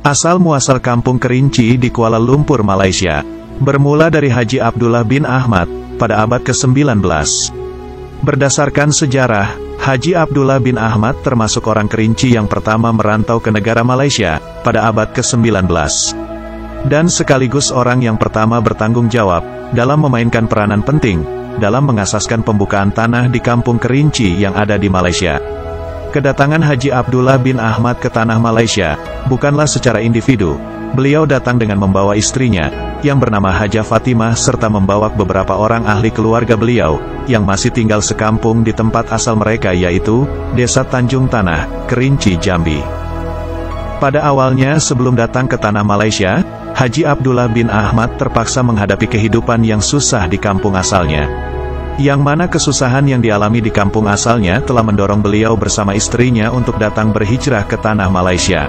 Asal-muasal Kampung Kerinci di Kuala Lumpur, Malaysia, bermula dari Haji Abdullah bin Ahmad, pada abad ke-19. Berdasarkan sejarah, Haji Abdullah bin Ahmad termasuk orang Kerinci yang pertama merantau ke negara Malaysia, pada abad ke-19. Dan sekaligus orang yang pertama bertanggung jawab, dalam memainkan peranan penting, dalam mengasaskan pembukaan tanah di Kampung Kerinci yang ada di Malaysia. Kedatangan Haji Abdullah bin Ahmad ke tanah Malaysia, bukanlah secara individu. Beliau datang dengan membawa istrinya, yang bernama Hajah Fatimah serta membawa beberapa orang ahli keluarga beliau, yang masih tinggal sekampung di tempat asal mereka yaitu, Desa Tanjung Tanah, Kerinci, Jambi. Pada awalnya sebelum datang ke tanah Malaysia, Haji Abdullah bin Ahmad terpaksa menghadapi kehidupan yang susah di kampung asalnya. Yang mana kesusahan yang dialami di kampung asalnya telah mendorong beliau bersama istrinya untuk datang berhijrah ke tanah Malaysia.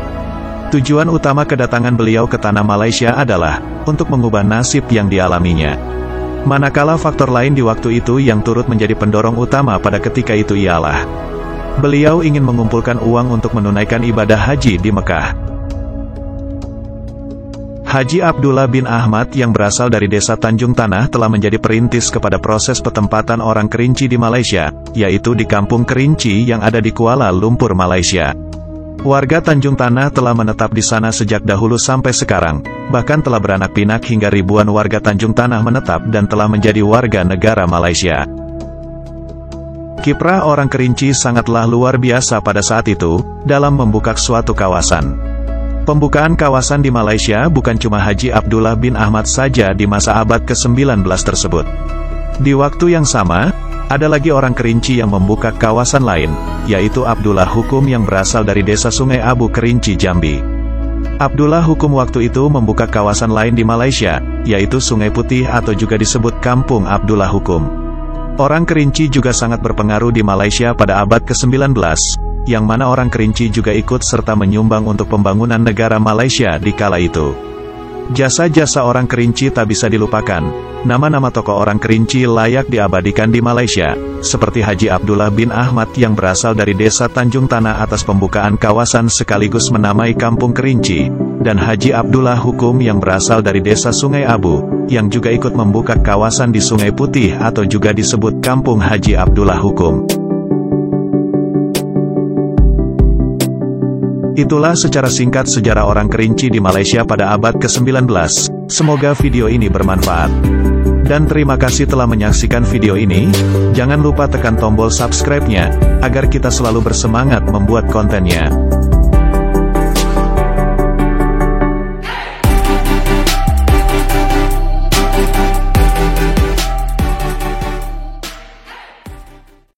Tujuan utama kedatangan beliau ke tanah Malaysia adalah untuk mengubah nasib yang dialaminya. Manakala faktor lain di waktu itu yang turut menjadi pendorong utama pada ketika itu ialah beliau ingin mengumpulkan uang untuk menunaikan ibadah haji di Mekah. Haji Abdullah bin Ahmad yang berasal dari Desa Tanjung Tanah telah menjadi perintis kepada proses petempatan orang Kerinci di Malaysia, yaitu di Kampung Kerinci yang ada di Kuala Lumpur, Malaysia. Warga Tanjung Tanah telah menetap di sana sejak dahulu sampai sekarang, bahkan telah beranak pinak hingga ribuan warga Tanjung Tanah menetap dan telah menjadi warga negara Malaysia. Kiprah orang Kerinci sangatlah luar biasa pada saat itu, dalam membuka suatu kawasan. Pembukaan kawasan di Malaysia bukan cuma Haji Abdullah bin Ahmad saja di masa abad ke-19 tersebut. Di waktu yang sama, ada lagi orang Kerinci yang membuka kawasan lain, yaitu Abdullah Hukum yang berasal dari Desa Sungai Abu, Kerinci, Jambi. Abdullah Hukum waktu itu membuka kawasan lain di Malaysia, yaitu Sungai Putih atau juga disebut Kampung Abdullah Hukum. Orang Kerinci juga sangat berpengaruh di Malaysia pada abad ke-19, yang mana orang Kerinci juga ikut serta menyumbang untuk pembangunan negara Malaysia di kala itu. Jasa-jasa orang Kerinci tak bisa dilupakan. Nama-nama tokoh orang Kerinci layak diabadikan di Malaysia, seperti Haji Abdullah bin Ahmad yang berasal dari Desa Tanjung Tanah atas pembukaan kawasan sekaligus menamai Kampung Kerinci, dan Haji Abdullah Hukum yang berasal dari Desa Sungai Abu, yang juga ikut membuka kawasan di Sungai Putih atau juga disebut Kampung Haji Abdullah Hukum. Itulah secara singkat sejarah orang Kerinci di Malaysia pada abad ke-19. Semoga video ini bermanfaat. Dan terima kasih telah menyaksikan video ini. Jangan lupa tekan tombol subscribe-nya, agar kita selalu bersemangat membuat kontennya.